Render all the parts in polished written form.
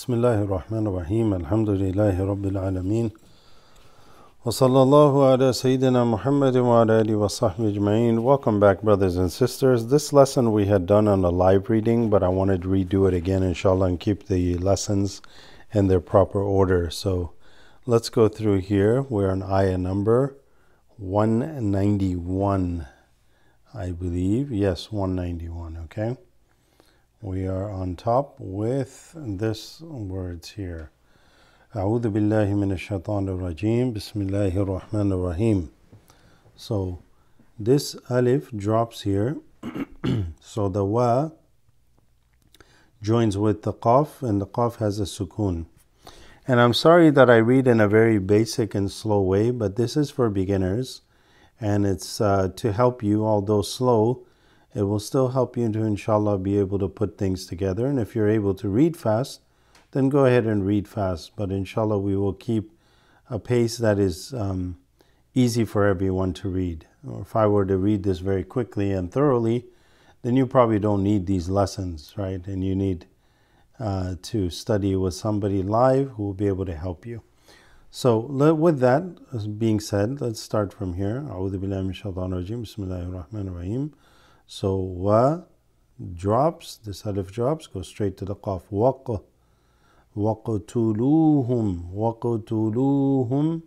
Bismillahir Rahmanir Rahim. Alhamdulillahi Rabbil Alameen. Wa sallallahu ala Sayyidina Muhammadin wa ala alihi wa sahbihi ajma'in. Welcome back, brothers and sisters. This lesson we had done on a live reading, but I wanted to redo it again, inshallah, and keep the lessons in their proper order. So let's go through here. We're on ayah number 191, I believe. Yes, 191, okay? We are on top with this words here. أعوذ بالله من الشيطان الرجيم بسم الله الرحمن الرحيم. So this alif drops here. So the wa joins with the qaf, and the qaf has a sukoon. And I'm sorry that I read in a very basic and slow way, but this is for beginners, and it's to help you, although slow. It will still help you to, inshallah, be able to put things together. And if you're able to read fast, then go ahead and read fast. But inshallah, we will keep a pace that is easy for everyone to read. Or if I were to read this very quickly and thoroughly, then you probably don't need these lessons, right? And you need to study with somebody live who will be able to help you. So with that being said, let's start from here. A'udhu billahi minash shaitanir rajim. Bismillahir rahmanir rahim. So wa drops, this alif drops, goes straight to the qaf. Waqtuluhum. Waqtuluhum.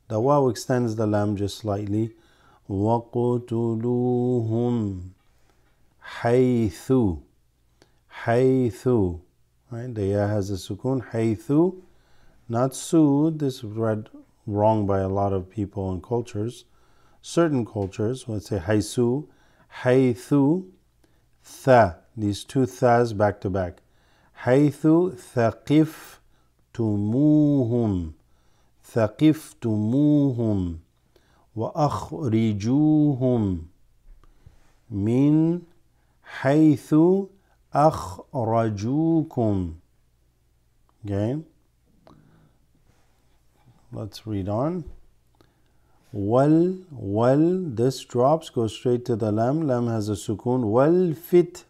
The waw extends the lam just slightly. Waqtuluhum. Haythu. Haythu. Right? The ya has a sukoon. Haythu. Not su. This is read wrong by a lot of people and cultures. Certain cultures would say haysu. Haythu, tha, these two thas back to back. Haythu thaqiftumuhum, thaqiftumuhum, wa akhrijuhum min haythu akhrajukum. Okay, let's read on. Wal, this drops, goes straight to the lam. Lam has a sukoon. Wal fit.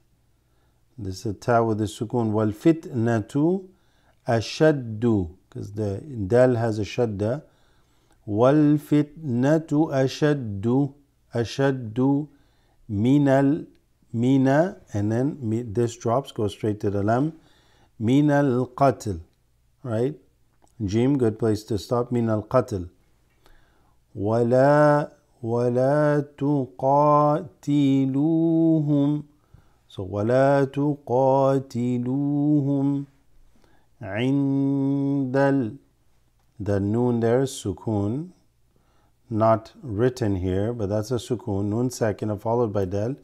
This is a ta with a sukoon. Wal fitnatu ashaddu. Because the dal has a shadda. Wal fitnatu ashaddu. Ashaddu minal mina. And then this drops, goes straight to the lam. Minal qatl. Right? Jim, good place to stop. Minal qatl. ولا تقاتلوهم. So ولا تقاتلوهم عند the noon there is sukoon, not written here, but that's a sukoon. Noon sakina followed by dal.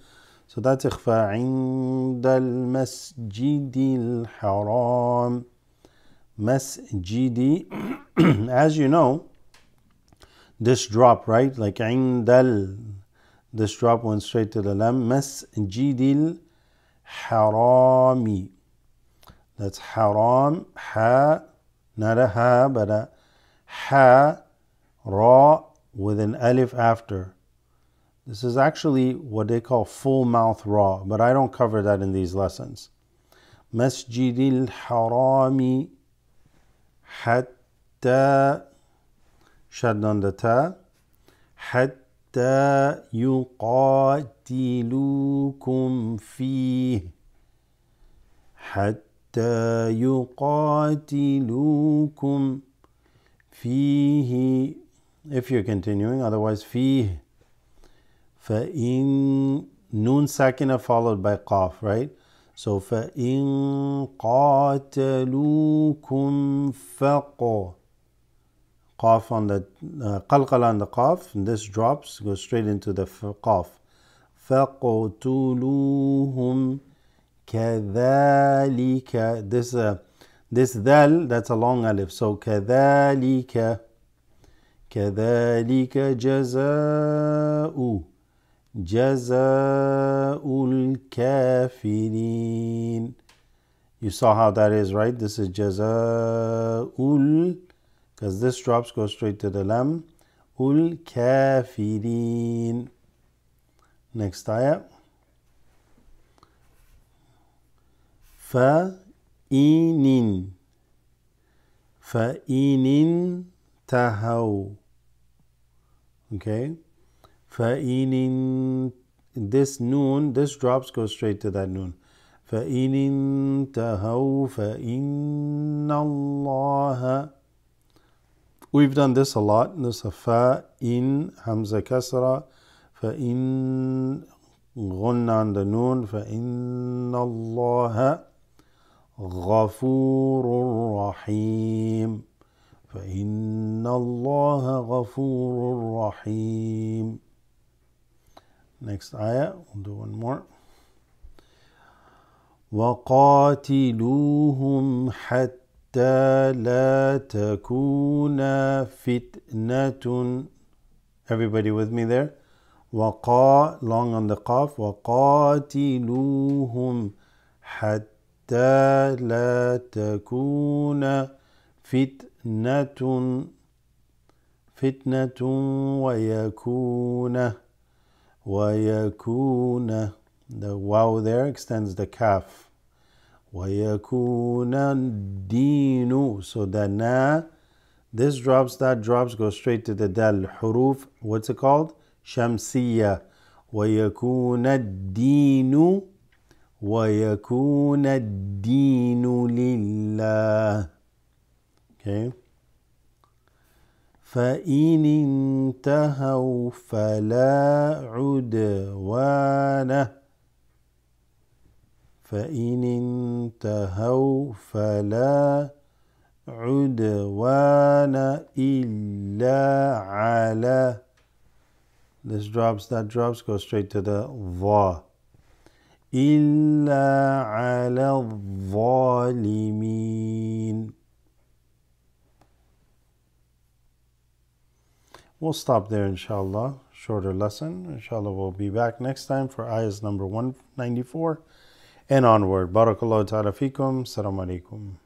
So that's ikhfa. عند المسجد الحرام. Masjidi. As you know, this drop, right? Like indal, this drop went straight to the lam. Masjidil harami. That's haram. Ha, not a ha, but a ha, ra, with an alif after. This is actually what they call full mouth ra, but I don't cover that in these lessons. Masjidil harami hatta, shad on the ta. Hatta yuqatilukum fihi. Hatta yuqatilukum fihi. If you're continuing, otherwise fihi. فَإِن noon sakina followed by qaf, right? So فَإِن قَاتَلُوكُمْ فَقُوا. Qaf on the qalqala on the qaf, and this drops, goes straight into the qaf. فَقُتُلُوهُمْ كَذَلِكَ. This dal, that's a long alif. So كَذَلِكَ جَزَاءُ الْكَافِرِينَ. You saw how that is, right? This is جَزَاءُ, because this drops, goes straight to the lam. Ul kafirin. Next ayah. Fa inin. فَإِنِ انْتَهَوْا. Okay? فَإِنِ this noon, this drops, goes straight to that noon. فَإِنِ انْتَهَوْا فَإِنَّ اللَّهَ. We've done this a lot. This is fa in hamza kasra, fa in ghunna on the noon, fa inna Allah ghafurur rahim. Fa inna Allah ghafurur rahim. Next ayah, we'll do one more. وَقَاتِلُوهُمْ حَتَّى لا تكون فتنة. Everybody with me there? وقا, long on the qaf. وقاتلوهم حتى لا تكون فتنة ويكون. The waw there extends the kaf. وَيَكُونَ الدِّينُ. So the na, this drops, that drops, goes straight to the dal. Huruf, what's it called? Shamsiyya. وَيَكُونَ الدِّينُ لِلَّهِ. Okay. فَإِنِ انْتَهَوْا فَلَا عُدْوَانَ. فَإِنِ انْتَهَوْا فَلَا عُدْوَانَ إِلَّا عَلَى. This drops, that drops, goes straight to the dha. إِلَّا عَلَى الظَّالِمِينَ. We'll stop there, inshallah. Shorter lesson. Inshallah, we'll be back next time for ayahs number 194 and onward. Barakallahu ta'ala fikum. Assalamu alaikum.